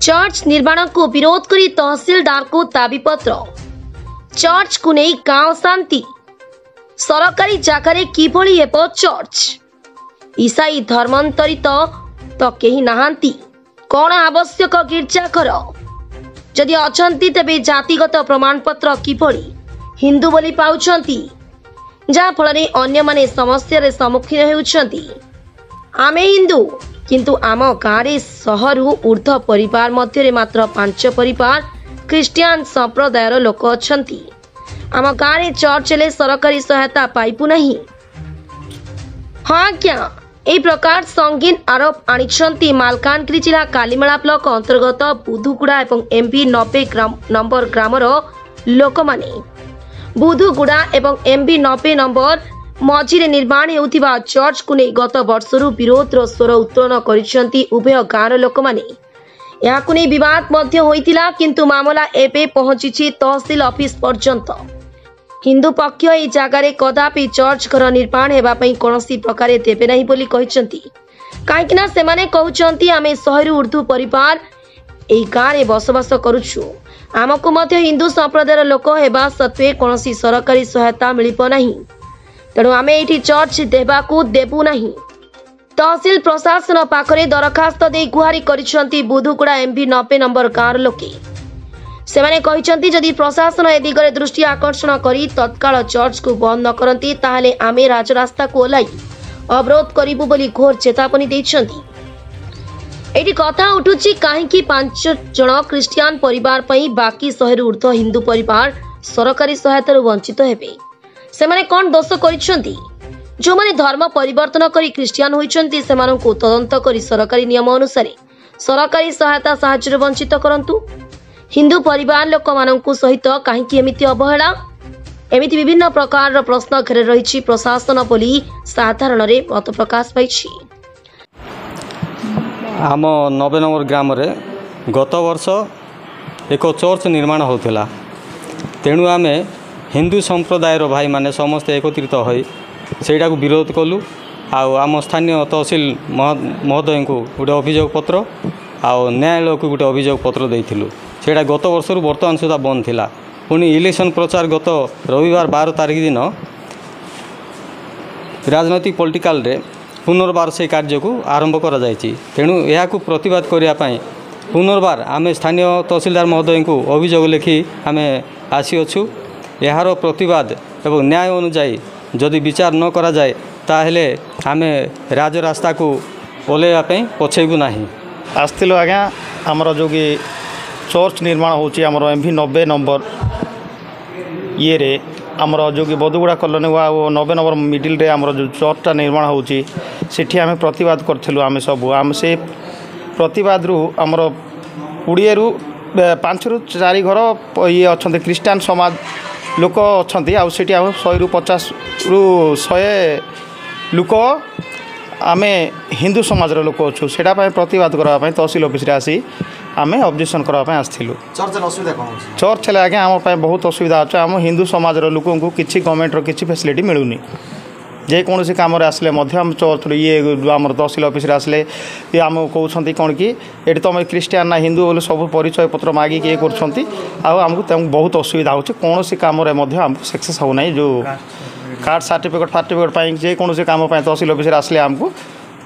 Church निर्माण को विरोध करी तहसीलदार को दाबीपत्र। चर्च को नहीं गांव शांति। सरकारी जगह किभली हेब चर्च। ईसाई धर्मांतरित तो केही नाहांती। कौन आवश्यक गिर्जाघर? जदि अछंती तेबे जातिगत प्रमाणपत्र किभली हिंदू बोली पाउछंती, जहा फल अन्य माने समस्या सम्मुखीन होउछंती। आमे हिंदू किंतु आम गाँव 100 ऊर्ध्व परिवार मध्य मात्र 5 परिवार ख्रीस्टियान संप्रदायर लोक अछंती। आम गाँव में चर्च ले सरकारी सहायता पाइबु नहीं। हाँ आज्ञा, यही प्रकार संगीन आरोप आनिछंती मालकानगिरी जिला कालीमेला ब्लॉक अंतर्गत बुधुगुड़ा और एमबी 90 नंबर ग्रामर लोक माने। बुधुगुड़ा और एमबी 90 नंबर मझिरे निर्माण हेउथिबा चर्च को नहीं गत वर्षरु विरोधर स्वर उत्तोलन करिसेंती उभय गाँव लोक माने। याकु नहीं विवाद मध्य होइतिला, किंतु मामला एबे पहुंची तहसील ऑफिस पर्यंत। हिंदू पक्ष एई जगार कदापि चर्च घर निर्माण हेबा पई कोनोसी प्रकारे देबे नहीं बोली कहिसेंती। काहेकिना सेमाने कहउचंती आमे 100 ऊर्ध्व परिवार एई गाँव रे बसवास करूछु। आमको मध्य हिंदू संप्रदायर लोक हेबा सत्वे कोनोसी सरकारी सहायता मिलिबो नहीं। तेणु आमे एठी चर्च देबाकू देबू नहीं। तहसील प्रशासन पाखरे दरखास्त दे गुहारी करिसेंती बुधुगुड़ा एमबी 90 नंबर गाँव लोके। सेमाने कहिसेंती जदि प्रशासन ए दिगरे दृष्टि आकर्षण करी तत्काल चर्च को बंद न करंती ताहाले आमे राजरास्ता को ओलाई अवरोध करिबु बोली घोर चेतावनी दैछंती। एठी कथा उठुची काहेकि 5 जण ख्रीस्टियान परिवार पई बाकी 100 ऊर्ध्व हिंदू परिवार सरकारी सहायता वंचित हेबे। सेमाने कौन दोष करिसेंती? जो माने धर्म परिवर्तन करी ख्रीस्टियान होइछंती सेमानंकु तदंत करी सरकारी नियम अनुसार सरकारी सहायता साहाय्य वंचित करंतु। हिंदू परिवार लोक मानंकु सहित काहेकि एमिति अवहेला? एमिति विभिन्न प्रकार प्रश्न घेर रही प्रशासन बोली साधारण रे मत प्रकाश पाइछि। आम 90 नंबर ग्राम रे गत वर्ष एक चर्च निर्माण होता। तेणु आमे हिंदू संप्रदायर भाई माने समस्ते एकत्रित होई सेटा को विरोध कलु। आम स्थानीय तहसील महोदय को गोटे अभियोग पत्र आउ न्यायालय को गोटे अभियोग पत्र देइथिलु। सेटा गत वर्षरु वर्तमान सुधा बंद थिला। पुणी इलेक्शन प्रचार गत रविवार 12 तारिख दिन राजनैतिक पॉलिटिकल रे पुनर्बार से कार्य को आरंभ करा जायछि। तेणु यह प्रतिवाद करिया पई पुनर्बार आमे स्थानीय तहसीलदार महोदय को अभियोग लिखि आमे आसी अछु। यार प्रतिवाद एवं न्याय अनुजाई जदि विचार न करा जाए ताहले आमे राजरास्ता को ओलेवा पई पछेबु नाही। आस्थिलु आज्ञा हमर जो कि चर्च निर्माण होची हमर एमवी 90 नंबर ये रे हमर जो कि बदुगुड़ा कॉलोनी वा 90 नंबर मिडिल रे हमर जो चर्चटा निर्माण होची सेठी आमे प्रतिवाद करथिलु। आमे सब आम से प्रतिवाद रु हमर 20 रु 5 रु 4 घर ये अछंते ख्रीस्टियान समाज लोक अच्छा आउ 100 रु 50 रु 100 लोक आमे हिंदू समाज लोक अच्छु से प्रतिवाद करने तहसील ऑफिस आसी आमे ऑब्जेक्शन करने आसलु। चर्च है आज्ञा आम बहुत असुविधा अच्छे। आम हिंदू समाज लोक को किसी गवर्नमेंट किसी फैसिलिटी मिलूनी। जेकोसी कम आसले आम चर्च ये आम तहसील ऑफिस आसले ये आम कहते कौन कि ये तुम क्रिस्टियान ना हिंदू बोले सब परिचय पत्र मागिक ये करमको बहुत असुविधा हो। कौन कम आमको सक्सेस हो ना जो कार्ड सर्टिफिकेट जेकोसी कम तहसील ऑफिस आसले आमको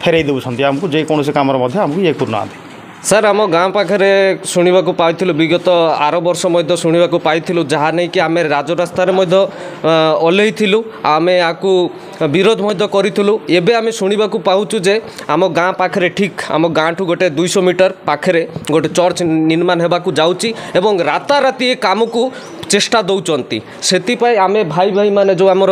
फेरई दौरान आमको जेकोसी कम आमको ये करना। सर आम गाँ पाखे शुणा पाइलु विगत आर वर्ष शुणा पाइलु जहाँ नहीं कि आम राजरास्त ओल्लू आम या विरोध करूँ। एवं आम शुणा पाचु जे आम गाँ पाखे ठीक आम गाँ ठू गोटे 200 मीटर पाखे गोटे चर्च निर्माण होगा जाऊँगी एवं राताराति काम को चेष्टा दौरान से आम भाई भाई माने जो आमर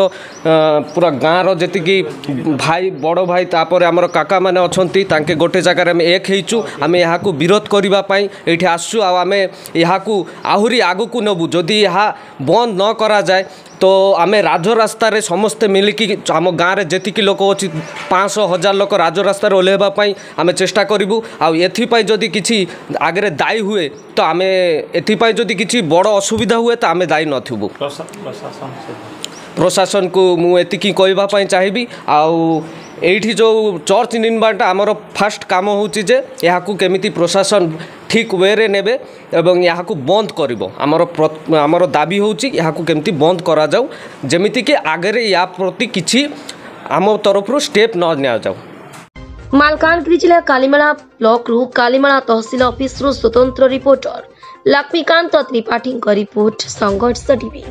पूरा गाँव जी भाई बड़ भाई तापर आमर काका मैंने अच्छा गोटे जगार आम एक होइचु। आम यहाँ विरोध करने ये आसु आम यहाँ आहरी आग को नबू जदि यह बंद न करा जाए तो आम राजरास्ता समस्ते मिलिकी आम गाँव में जी लोक अच्छी 500,000 लोक राजरास्ता ओह्लैवाई आम चेष्टा करूँ। आपाई जदि किसी आगे दायी हुए तो आम एपाई जदि किसी बड़ असुविधा हुए तो आम दायी नथुबु। प्रशासन को मुझे कहवाई चाहिए आउ एठी जो चर्च निर्माणटा आमर फास्ट काम होची जे यहाँ केमिति प्रशासन ଠିକ୍ ୱେରେ ନେବେ ଏବଂ ଏହାକୁ ବନ୍ଦ କରିବ। ଆମର ଦାବି ହେଉଛି ଏହାକୁ କେମିତି ବନ୍ଦ କରାଯାଉ, ଯେମିତିକି ଆଗରେ ୟା ପ୍ରତି କିଛି ଆମ ତରଫରୁ ଷ୍ଟେପ୍ ନ ନିଆଯାଉ। ମାଲକାନଗିରି ଜିଲ୍ଲା କାଲିମେଳା ବ୍ଲକରୁ କାଲିମେଳା ତହସିଲ ଅଫିସରୁ ସ୍ୱତନ୍ତ୍ର ରିପୋର୍ଟର ଲକ୍ଷ୍ମୀକାନ୍ତ ତ୍ରିପାଠୀଙ୍କ ରିପୋର୍ଟ ସଂଘର୍ଷ ଟିଭି।